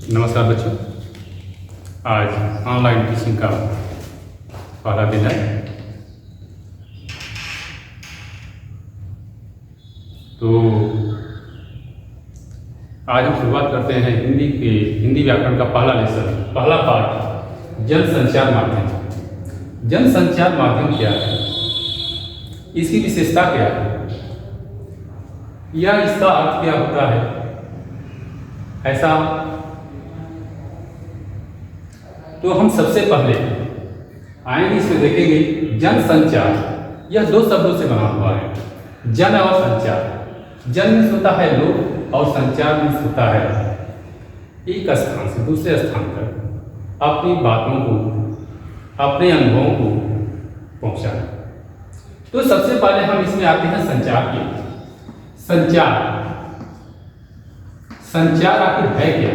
नमस्कार बच्चों। आज ऑनलाइन टीचिंग का पहला दिन है। तो आज हम शुरुआत करते हैं हिंदी व्याकरण का पहला लेसन, पहला पाठ, जनसंचार माध्यम। जनसंचार माध्यम क्या है, इसकी विशेषता क्या है, या इसका अर्थ क्या होता है, ऐसा तो हम सबसे पहले आएंगे इसमें देखेंगे। जनसंचार यह दो शब्दों से बना हुआ है, जन और संचार। जन मीन्स होता है लोग और संचार मीन्स होता है एक स्थान से दूसरे स्थान पर अपनी बातों को, अपने अनुभवों को पहुंचाना। तो सबसे पहले हम इसमें आते हैं संचार के। संचार आखिर है क्या,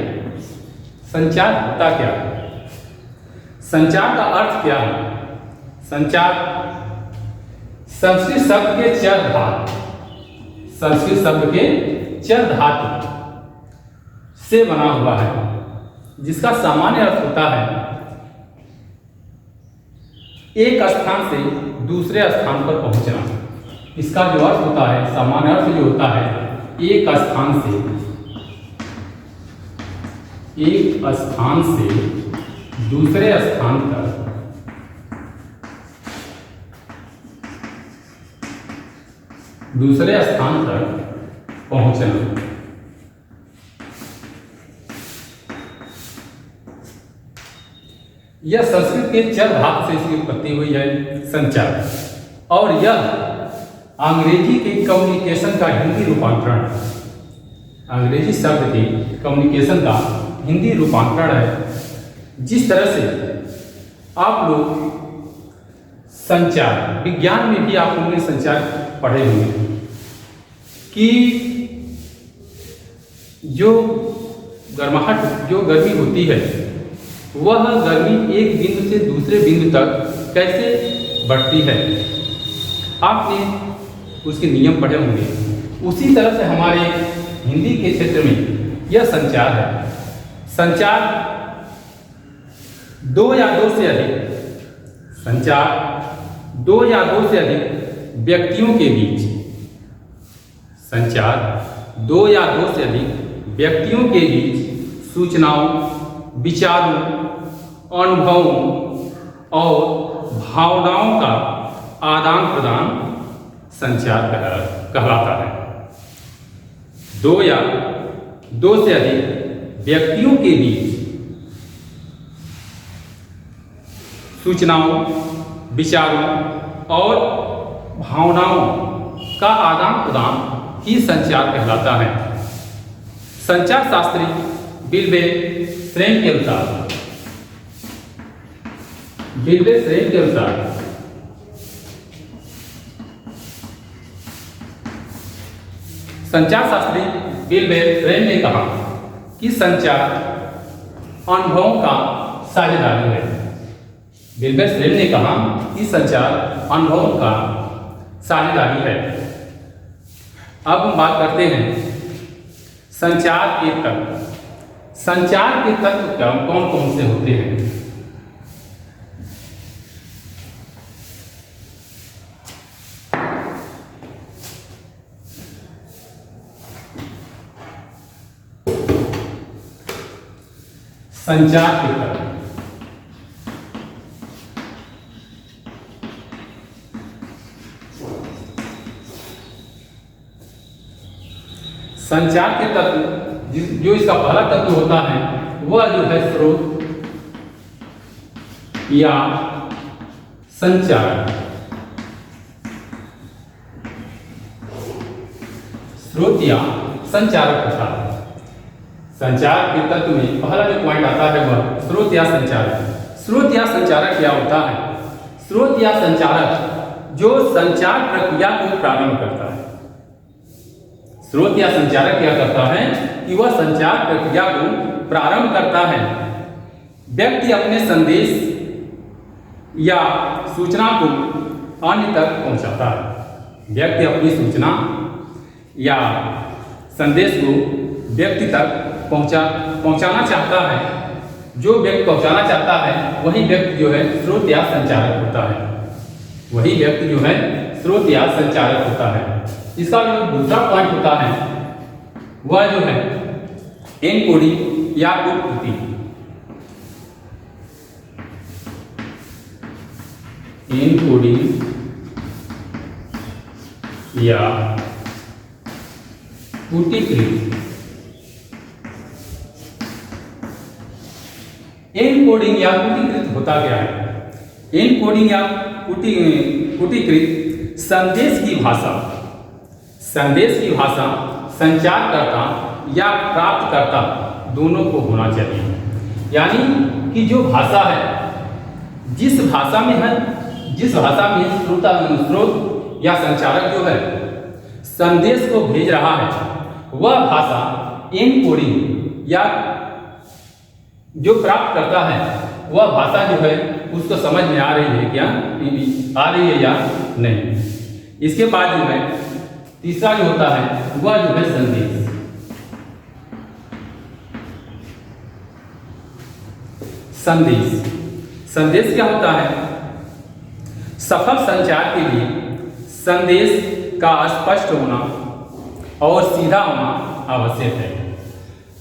संचार होता क्या है, संचार का अर्थ क्या है। संचार संस्कृत शब्द के चर धातु से बना हुआ है, जिसका सामान्य अर्थ होता है एक स्थान से दूसरे स्थान पर पहुंचना। इसका जो अर्थ होता है, सामान्य अर्थ जो होता है, एक स्थान से दूसरे स्थान तक पहुंचना। यह संस्कृत के चर धातु से इसकी उत्पत्ति हुई है, संचार। और यह अंग्रेजी के कम्युनिकेशन का हिंदी रूपांतरण, अंग्रेजी शब्द के कम्युनिकेशन का हिंदी रूपांतरण है। जिस तरह से आप लोग संचार विज्ञान में भी आप लोगों ने संचार पढ़े होंगे कि जो गर्मी होती है, वह गर्मी एक बिंदु से दूसरे बिंदु तक कैसे बढ़ती है, आपने उसके नियम पढ़े होंगे। उसी तरह से हमारे हिंदी के क्षेत्र में यह संचार है। संचार दो या दो से अधिक व्यक्तियों के बीच, संचार दो या दो से अधिक व्यक्तियों के बीच सूचनाओं, विचारों, अनुभवों और भावनाओं का आदान प्रदान संचार कहलाता है। दो या दो से अधिक व्यक्तियों के बीच सूचनाओं, विचारों और भावनाओं का आदान प्रदान ही संचार कहलाता है। संचार शास्त्री विल्बे श्रेन के अनुसार संचार शास्त्री विल्बे श्रेन ने कहा कि संचार अनुभवों का साझेदारी है। विल्बे श्रेन ने कहा कि संचार अनुभवों का साझेदारी है। अब हम बात करते हैं संचार के तत्व। संचार के तत्व कौन कौन से होते हैं। संचार के तत्व, संचार के तत्व जो इसका पहला तत्व होता है, वह जो है स्रोत या संचारक। स्रोत या संचारक होता है। संचार के तत्व में पहला जो पॉइंट आता है वह स्रोत या संचारक। स्रोत या संचारक क्या होता है। स्रोत या संचारक जो संचार प्रक्रिया को प्रारंभ करता है। स्रोत या संचारक क्या करता है कि वह संचार प्रक्रिया को प्रारंभ करता है। व्यक्ति अपने संदेश या सूचना को अन्य तक पहुंचाता है। व्यक्ति अपनी सूचना या संदेश को व्यक्ति तक पहुंचाना चाहता है, जो व्यक्ति पहुंचाना चाहता है वही व्यक्ति जो है स्रोत या संचारक होता है, वही व्यक्ति जो है स्रोत या संचारक होता है। इसका जो दूसरा पॉइंट होता है वह जो है एनकोडिंग या उत्पत्ति। एनकोडिंग या पूर्तिकृत। एनकोडिंग या पूर्तिकृत होता क्या है? एनकोडिंग या पूर्तिकृत संदेश की भाषा संचारकर्ता या प्राप्तकर्ता दोनों को होना चाहिए। यानी कि जो भाषा है, जिस भाषा में स्रोत या संचारक जो है संदेश को भेज रहा है, वह भाषा एनकोडिंग या जो प्राप्त करता है वह भाषा जो है उसको समझ में आ रही है क्या, आ रही है या नहीं। इसके बाद जो है तीसरा जो होता है वह जो है संदेश। संदेश क्या होता है? सफल संचार के लिए संदेश का स्पष्ट होना और सीधा होना आवश्यक है।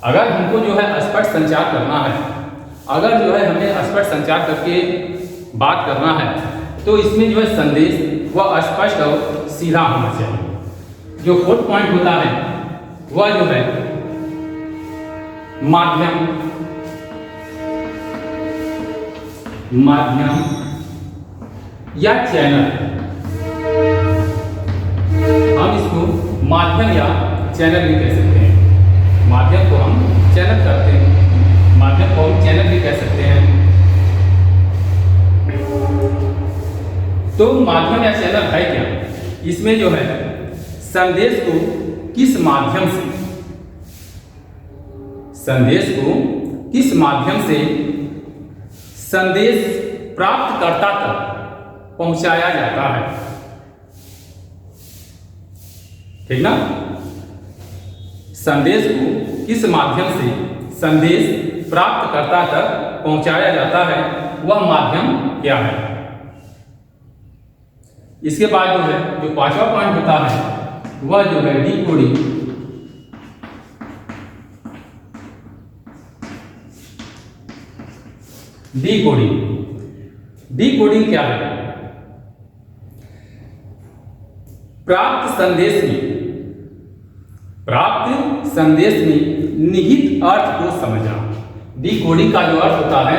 अगर हमको जो है स्पष्ट संचार करना है, अगर जो है हमें स्पष्ट संचार करके बात करना है, तो इसमें जो है संदेश वह स्पष्ट और सीधा होना चाहिए। जो फोर्थ पॉइंट होता है वह जो है माध्यम या चैनल। हम इसको माध्यम या चैनल भी कह सकते हैं। माध्यम को हम चैनल करते हैं, माध्यम को हम चैनल भी कह सकते हैं। तो माध्यम या चैनल है क्या? इसमें जो है संदेश को किस माध्यम से संदेश प्राप्तकर्ता तक पहुंचाया जाता है, ठीक ना? संदेश को किस माध्यम से संदेश प्राप्तकर्ता तक पहुंचाया जाता है, वह माध्यम क्या है? इसके बाद जो है जो पांचवा पॉइंट होता है वह जो है डिकोडिंग। डिकोडिंग क्या है? प्राप्त संदेश में निहित अर्थ को समझना। डिकोडिंग का जो अर्थ होता है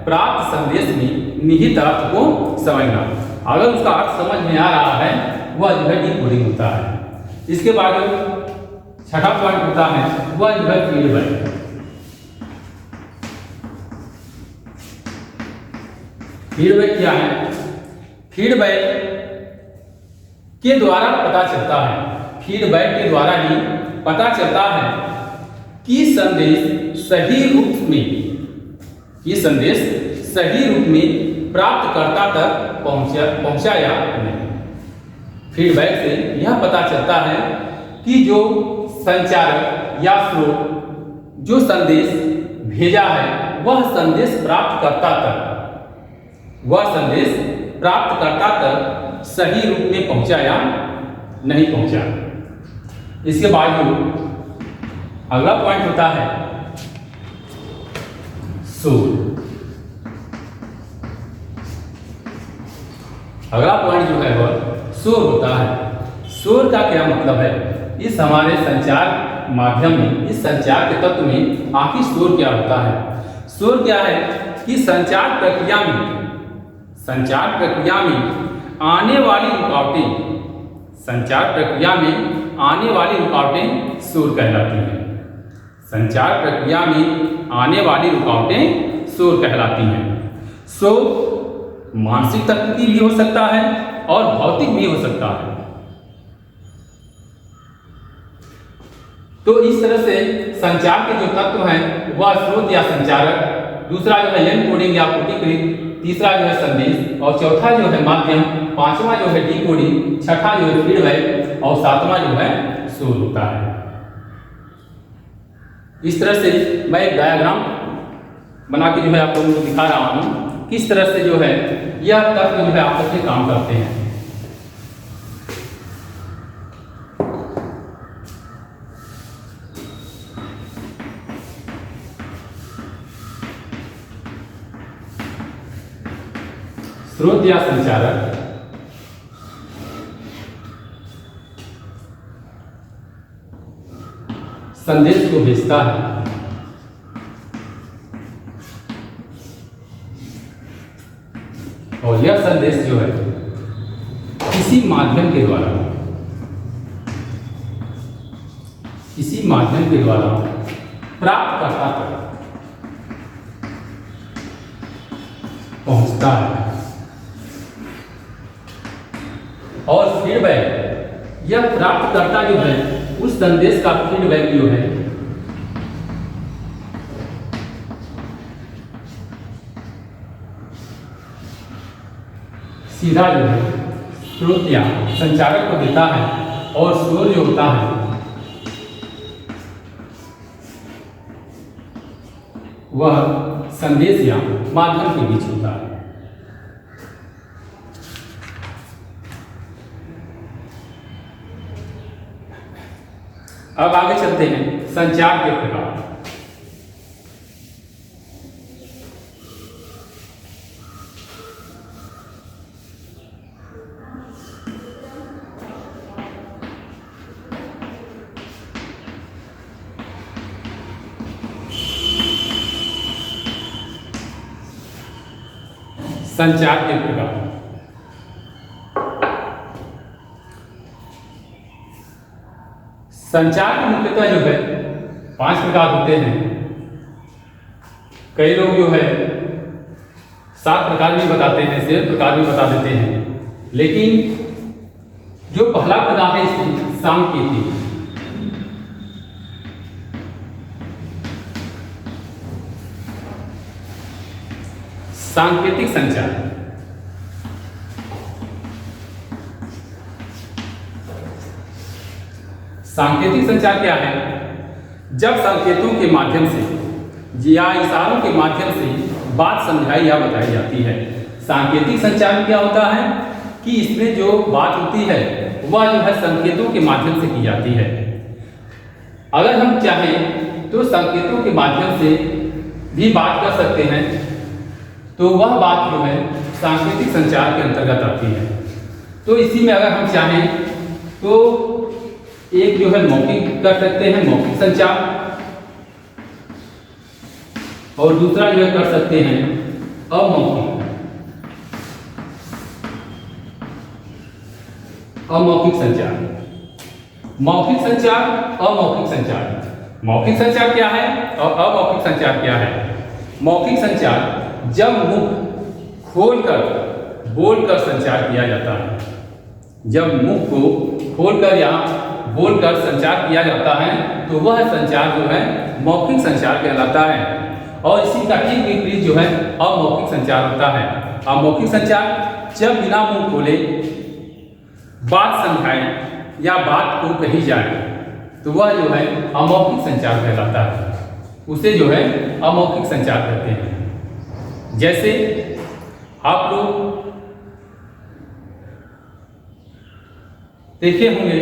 प्राप्त संदेश में निहित अर्थ को समझना। अगर उसका अर्थ समझ में आ रहा है वह जो है डिकोडिंग होता है। इसके बाद छठा पॉइंट होता है वह जो है फीडबैक। फीडबैक क्या है? फीडबैक के द्वारा पता चलता है, फीडबैक के द्वारा ही पता चलता है कि संदेश सही रूप में प्राप्तकर्ता तक पहुंचा या नहीं। फीडबैक से यह पता चलता है कि जो संचारक या स्रोत जो संदेश भेजा है वह संदेश प्राप्तकर्ता तक सही रूप में पहुंचा या नहीं पहुंचा। इसके बाद जो अगला पॉइंट होता है शोर। अगला पॉइंट जो है वह शोर होता है। शोर का क्या मतलब है? इस हमारे संचार माध्यम में, इस संचार के तत्व में आखिर शोर क्या होता है? शोर क्या है कि संचार प्रक्रिया में आने वाली रुकावटें शोर कहलाती हैं। संचार प्रक्रिया में आने वाली रुकावटें शोर कहलाती हैं। शोर मानसिक तत्व की भी हो सकता है और भौतिक भी हो सकता है। तो इस तरह से संचार के जो तत्व हैं वह स्रोत या संचारक, दूसरा जो है एनकोडिंग या पूर्तिकृत, तीसरा जो है संदेश, और चौथा जो है माध्यम, पांचवा जो है डिकोडिंग, छठा जो है फीडबैक और सातवां जो है शोर होता है। इस तरह से मैं एक डायग्राम बना के जो है आप लोगों को दिखा रहा हूँ किस तरह से जो है यह तत्व जो है आपस में काम करते हैं। स्रोत या संचारक संदेश को भेजता है और यह संदेश जो है किसी माध्यम के द्वारा प्राप्तकर्ता तक पहुंचता है और फीडबैक यह प्राप्तकर्ता जो है उस संदेश का फीडबैक जो है सीधा जो है स्रोत या संचारक को देता है और स्रोत जो होता है वह संदेश या माध्यम के बीच होता है। अब आगे चलते हैं संचार के प्रकार। संचार के प्रकार संचार के मुख्यतः जो है 5 प्रकार होते हैं। कई लोग जो है 7 प्रकार भी बताते हैं, 6 प्रकार भी बता देते हैं, लेकिन जो पहला प्रकार है सांकेतिक। सांकेतिक संचार सांकेतिक संचार क्या है? जब संकेतों के माध्यम से या इशारों के माध्यम से बात समझाई या बताई जाती है। सांकेतिक संचार क्या होता है कि इसमें जो बात होती है वह जो है संकेतों के माध्यम से की जाती है। अगर हम चाहें तो संकेतों के माध्यम से भी बात कर सकते हैं, तो वह बात जो है सांकेतिक संचार के अंतर्गत आती है। तो इसी में अगर हम चाहें तो एक जो है मौखिक कर सकते हैं, मौखिक संचार, और दूसरा जो है कर सकते हैं अमौखिक संचार। मौखिक संचार, अमौखिक संचार। मौखिक संचार क्या है और अमौखिक संचार क्या है? मौखिक संचार जब मुख खोलकर बोलकर संचार किया जाता है। जब मुख को खोलकर या बोलकर संचार किया जाता है तो वह संचार जो है मौखिक संचार कहलाता है। और इसी का ठीक विपरीत जो है अमौखिक संचार होता है। अमौखिक संचार जब बिना मुंह खोले बात समझाए या बात को कही जाए तो वह जो है अमौखिक संचार कहलाता है। उसे जो है अमौखिक संचार कहते हैं। जैसे आप लोग देखे होंगे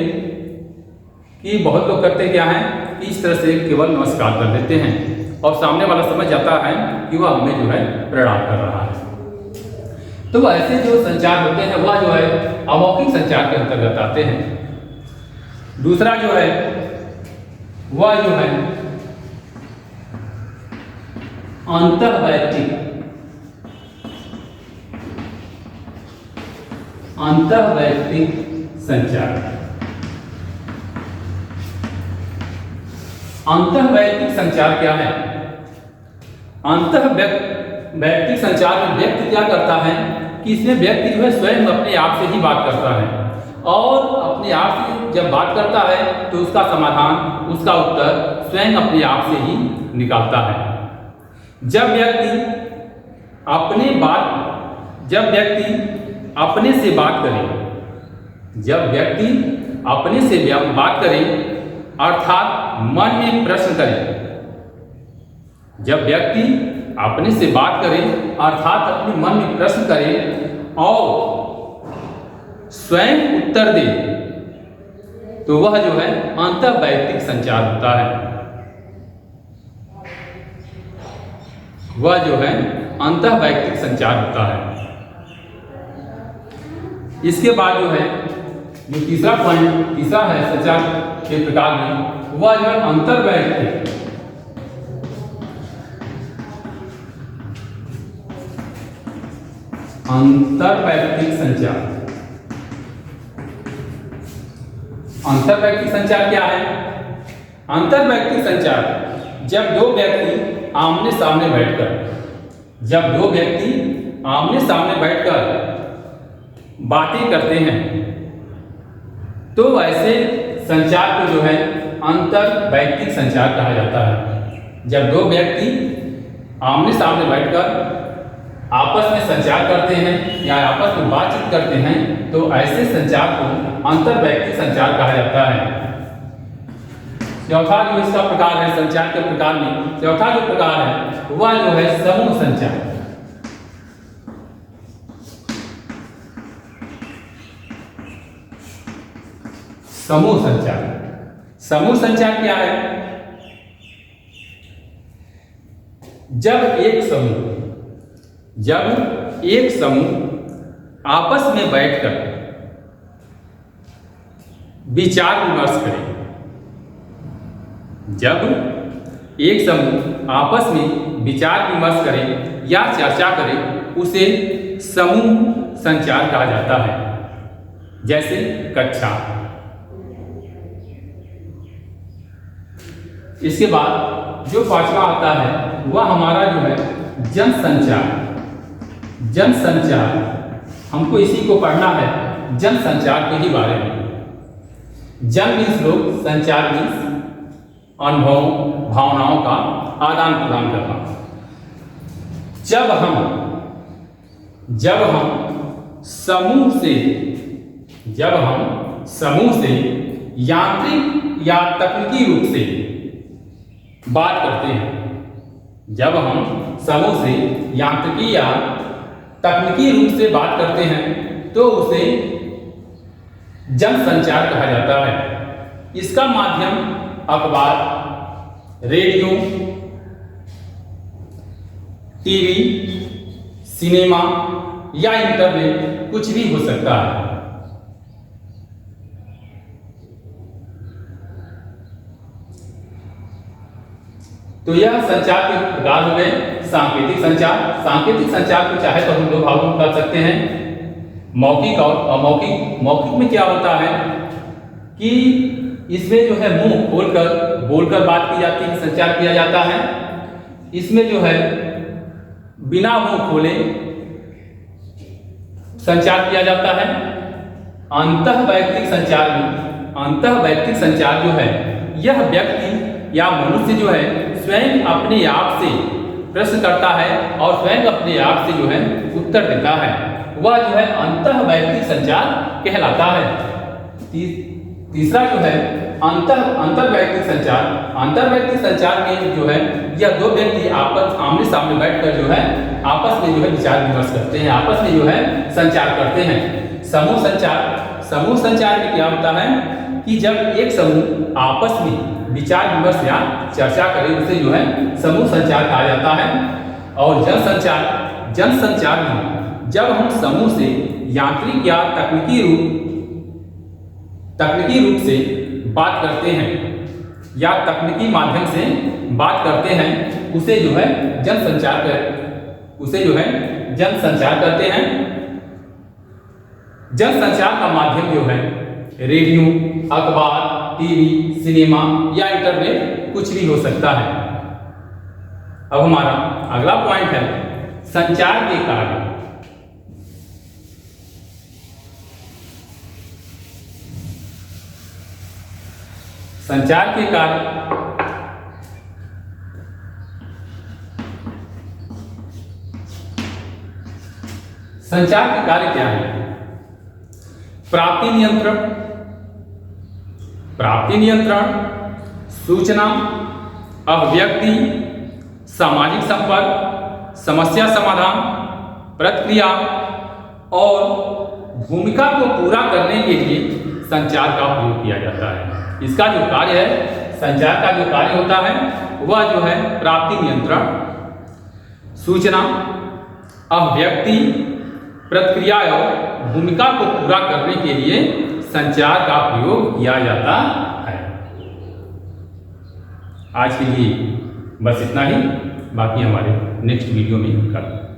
कि बहुत लोग करते क्या हैं कि इस तरह से केवल नमस्कार कर देते हैं और सामने वाला समझ जाता है कि वह हमें जो है प्रणाम कर रहा है। तो ऐसे जो संचार होते हैं वह जो है अमौखिक संचार के अंतर्गत आते हैं। दूसरा जो है वह जो है अंतःवैयक्तिक संचार। अंतःवैयक्तिक संचार क्या है? अंतःवैयक्तिक संचार में व्यक्ति क्या करता है कि इसमें व्यक्ति जो है स्वयं अपने आप से ही बात करता है और अपने आप से जब बात करता है तो उसका समाधान, उसका उत्तर स्वयं अपने आप से ही निकालता है। जब व्यक्ति अपने से बात करे, अर्थात मन में प्रश्न करे जब व्यक्ति अपने से बात करे अर्थात अपने मन में प्रश्न करे और स्वयं उत्तर दे तो वह जो है अंतर्वैयक्तिक संचार होता है। वह जो है अंतर्वैयक्तिक संचार होता है। इसके बाद जो है जो तीसरा है संचार के प्रकार में, वह जो है अंतर्वैयक्तिक संचार। अंतर्वैयक्तिक संचार क्या है? अंतर्वैयक्तिक संचार जब दो व्यक्ति आमने सामने बैठकर बातें करते हैं तो ऐसे संचार को जो है अंतर्वैयक्तिक संचार कहा जाता है। जब दो व्यक्ति आमने सामने बैठकर आपस में संचार करते हैं या आपस में बातचीत करते हैं तो ऐसे संचार को अंतर्वैयक्तिक संचार कहा जाता है। चौथा जो इसका प्रकार है संचार के प्रकार में, चौथा जो प्रकार है वह जो है समूह संचार। समूह संचार क्या है? जब एक समूह आपस में बैठकर विचार विमर्श करे, जब एक समूह आपस में विचार विमर्श करे या चर्चा करे उसे समूह संचार कहा जाता है। जैसे कक्षा। इसके बाद जो पांचवा आता है वह हमारा जो है जनसंचार। हमको इसी को पढ़ना है, जनसंचार के ही बारे में। जन मीन्स लोग, संचार मीन्स अनुभव भावनाओं का आदान प्रदान करना। जब हम समूह से यांत्रिक या तकनीकी रूप से बात करते हैं, जब हम समूह से यांत्रिकी या तकनीकी रूप से बात करते हैं तो उसे जनसंचार कहा जाता है। इसका माध्यम अखबार, रेडियो, टीवी, सिनेमा या इंटरनेट कुछ भी हो सकता है। तो यह संचार के प्रकार हो गए। सांकेतिक संचार को चाहे तो हम दो भागों में कर सकते हैं, मौखिक और अमौखिक। मौखिक में क्या होता है कि इसमें जो है मुंह बोलकर बात की जाती है, संचार किया जाता है। इसमें जो है बिना मुंह खोले संचार किया जाता है। अंतर्वैयक्तिक संचार जो है यह व्यक्ति या मनुष्य जो है स्वयं अपने आप से प्रश्न करता है और स्वयं अपने आप से जो है उत्तर देता है, वह जो है अंतर्वैयक्तिक संचार कहलाता है। तीसरा जो है अंतर्वैयक्तिक संचार में जो है यह दो व्यक्ति आमने सामने बैठकर जो है आपस में जो है विचार विमर्श करते हैं, आपस में जो है संचार करते हैं। समूह संचार में क्या होता है कि जब एक समूह आपस में विचार विमर्श या चर्चा करे उसे जो है समूह संचार कहा जाता है। और जनसंचार में जब हम समूह से यांत्रिक या तकनीकी रूप से बात करते हैं या तकनीकी माध्यम से बात करते हैं उसे जो है जनसंचार कहते हैं। जनसंचार का माध्यम जो है रेडियो, अखबार, टीवी, सिनेमा या इंटरनेट कुछ भी हो सकता है। अब हमारा अगला पॉइंट है संचार के कार्य। संचार के कार्य क्या है? प्राप्ति नियंत्रण, सूचना, अभिव्यक्ति, सामाजिक संपर्क, समस्या समाधान, प्रतिक्रिया और भूमिका को पूरा करने के लिए संचार का प्रयोग किया जाता है। इसका जो कार्य है, संचार का जो कार्य होता है वह जो है प्राप्ति नियंत्रण, सूचना, अभिव्यक्ति, प्रतिक्रिया और भूमिका को पूरा करने के लिए संचार का प्रयोग किया जाता है। आज के लिए बस इतना ही, बाकी हमारे नेक्स्ट वीडियो में करें।